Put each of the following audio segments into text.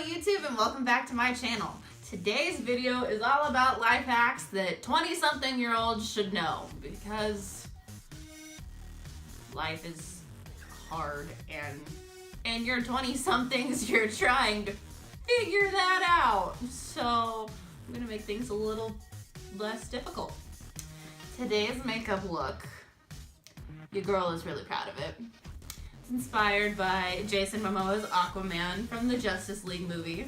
YouTube and welcome back to my channel. Today's video is all about life hacks that 20-something-year-olds should know because life is hard and in your 20-somethings you're trying to figure that out. So I'm gonna make things a little less difficult. Today's makeup look, your girl is really proud of it. It's inspired by Jason Momoa's Aquaman from the Justice League movie.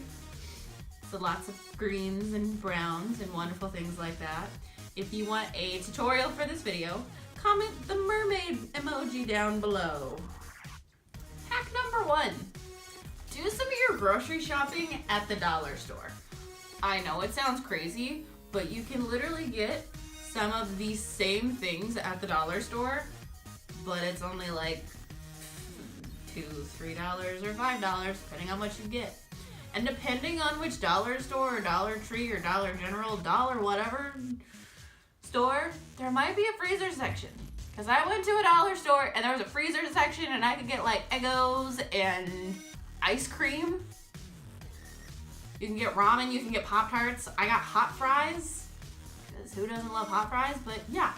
So lots of greens and browns and wonderful things like that. If you want a tutorial for this video, comment the mermaid emoji down below. Hack number 1. Do some of your grocery shopping at the dollar store. I know it sounds crazy, but you can literally get some of these same things at the dollar store, but it's only like $2, $3, or $5, depending on what you get. And depending on which dollar store or Dollar Tree or Dollar General, dollar whatever store, there might be a freezer section. Because I went to a dollar store and there was a freezer section and I could get like Eggos and ice cream. You can get ramen, you can get Pop-Tarts. I got hot fries, because who doesn't love hot fries? But yeah,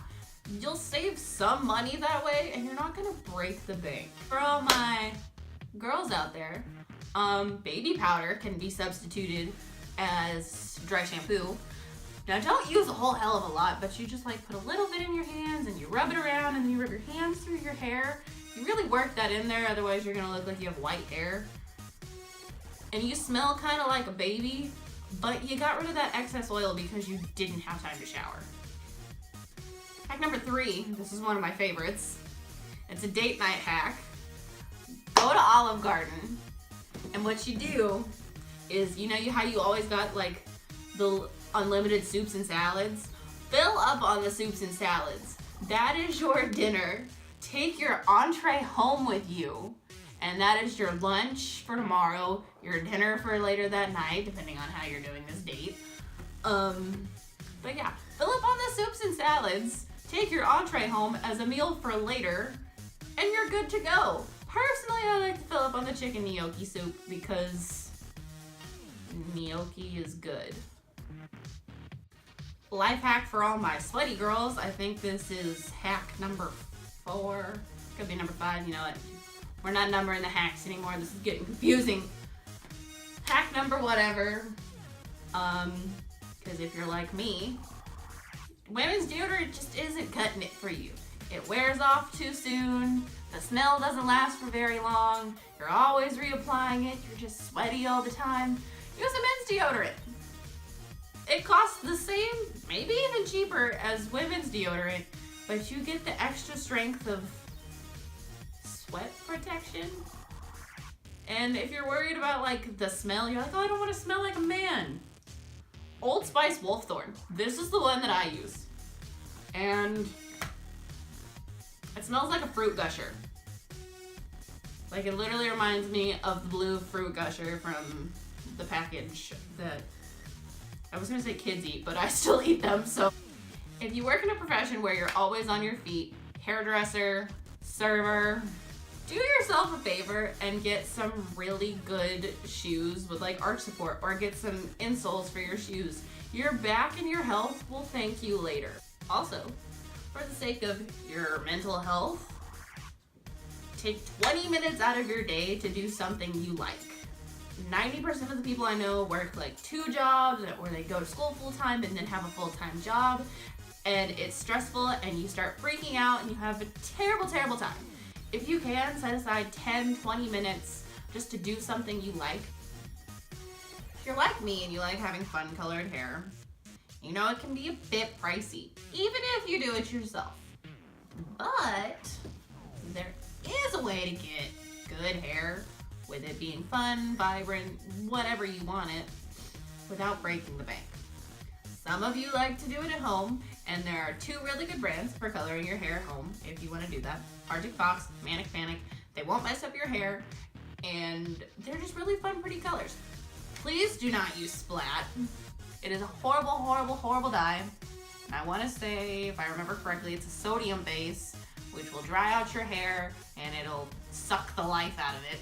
you'll save some money that way and you're not gonna break the bank. For all my girls out there, baby powder can be substituted as dry shampoo. Now don't use a whole hell of a lot, but you just like put a little bit in your hands and you rub it around and then you rub your hands through your hair. You really work that in there, otherwise you're gonna look like you have white hair. And you smell kind of like a baby, but you got rid of that excess oil because you didn't have time to shower. Hack number 3, this is one of my favorites. It's a date night hack. Go to Olive Garden, and what you do is, you know how you always got like the unlimited soups and salads? Fill up on the soups and salads. That is your dinner. Take your entree home with you, and that is your lunch for tomorrow, your dinner for later that night, depending on how you're doing this date. But yeah, fill up on the soups and salads, take your entree home as a meal for later, and you're good to go. Personally, I like to fill up on the chicken gnocchi soup because gnocchi is good. Life hack for all my sweaty girls. I think this is hack number 4. Could be number 5, you know what? We're not numbering the hacks anymore. This is getting confusing. Hack number whatever. Because if you're like me, women's deodorant just isn't cutting it for you. It wears off too soon. The smell doesn't last for very long. You're always reapplying it. You're just sweaty all the time. Use a men's deodorant. It costs the same, maybe even cheaper as women's deodorant, but you get the extra strength of sweat protection. And if you're worried about like the smell, you're like, oh, I don't want to smell like a man. Old Spice Wolfthorn. This is the one that I use. And it smells like a fruit gusher. Like, it literally reminds me of the blue fruit gusher from the package that I was gonna say kids eat, but I still eat them. So if you work in a profession where you're always on your feet, hairdresser, server, do yourself a favor and get some really good shoes with like arch support, or get some insoles for your shoes. Your back and your health will thank you later. Also, for the sake of your mental health, take 20 minutes out of your day to do something you like. 90% of the people I know work like 2 jobs, or they go to school full-time and then have a full-time job, and it's stressful and you start freaking out and you have a terrible, terrible time. If you can, set aside 10, 20 minutes just to do something you like. If you're like me and you like having fun colored hair, you know it can be a bit pricey, even if you do it yourself. But there is a way to get good hair with it being fun, vibrant, whatever you want it, without breaking the bank. Some of you like to do it at home, and there are 2 really good brands for coloring your hair at home if you want to do that. Arctic Fox, Manic Panic. They won't mess up your hair, and they're just really fun, pretty colors. Please do not use Splat. It is a horrible, horrible, horrible dye. And I want to say, if I remember correctly, it's a sodium base, which will dry out your hair, and it'll suck the life out of it.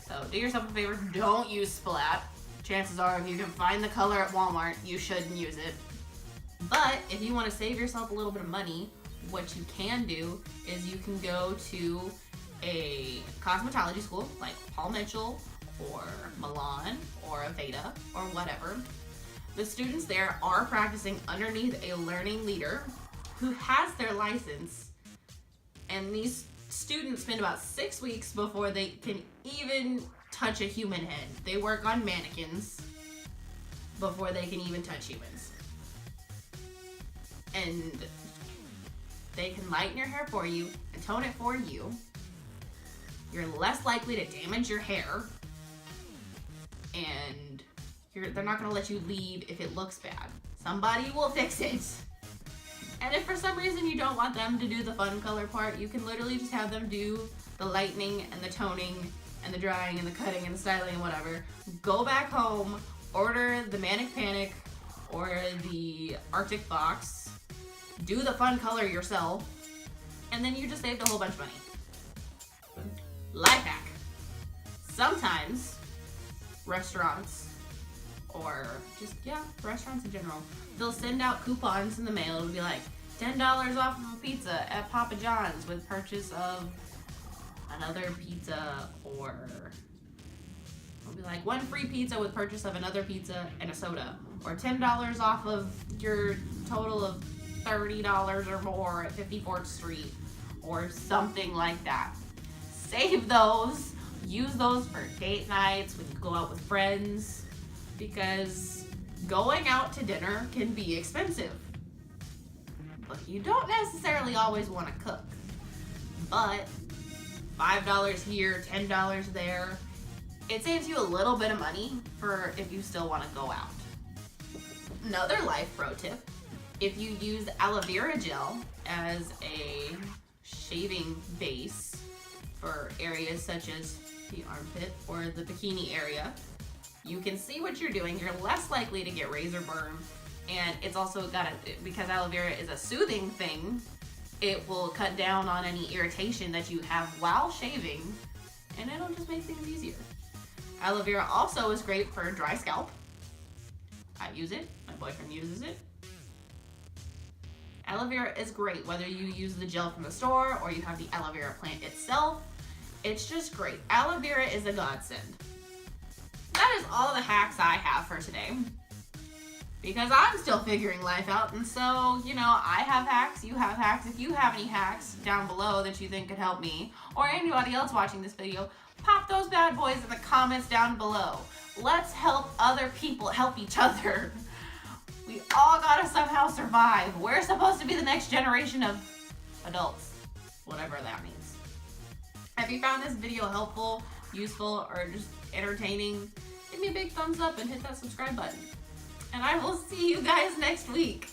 So do yourself a favor, don't use Splat. chances are if you can find the color at Walmart, you shouldn't use it. But if you want to save yourself a little bit of money, what you can do is you can go to a cosmetology school like Paul Mitchell or Milan or Aveda or whatever. The students there are practicing underneath a learning leader who has their license, and these students spend about 6 weeks before they can even touch a human head. They work on mannequins before they can even touch humans. And they can lighten your hair for you and tone it for you. You're less likely to damage your hair, and they're not going to let you leave if it looks bad. Somebody will fix it. And if for some reason you don't want them to do the fun color part, you can literally just have them do the lightening and the toning and the drying and the cutting and the styling and whatever. Go back home, order the Manic Panic or the Arctic Fox, do the fun color yourself, and then you just saved a whole bunch of money. Life hack. Sometimes restaurants, or just, restaurants in general, they'll send out coupons in the mail. It'll be like $10 off of a pizza at Papa John's with purchase of another pizza, or it'll be like 1 free pizza with purchase of another pizza and a soda, or $10 off of your total of $30 or more at 54th Street, or something like that. Save those. Use those for date nights when you go out with friends, because going out to dinner can be expensive. But you don't necessarily always want to cook. But $5 here, $10 there, it saves you a little bit of money for if you still want to go out. Another life pro tip: if you use aloe vera gel as a shaving base for areas such as the armpit or the bikini area, you can see what you're doing. You're less likely to get razor burn, and it's also because aloe vera is a soothing thing, it will cut down on any irritation that you have while shaving, and it'll just make things easier. Aloe vera also is great for dry scalp. I use it. My boyfriend uses it. Aloe vera is great whether you use the gel from the store or you have the aloe vera plant itself. It's just great. Aloe vera is a godsend. That is all the hacks I have for today, because I'm still figuring life out, and so, I have hacks, you have hacks. If you have any hacks down below that you think could help me or anybody else watching this video, pop those bad boys in the comments down below. Let's help other people help each other. We all gotta somehow survive. We're supposed to be the next generation of adults, whatever that means. If you found this video helpful, useful, or just entertaining, give me a big thumbs up and hit that subscribe button. And I will see you guys next week.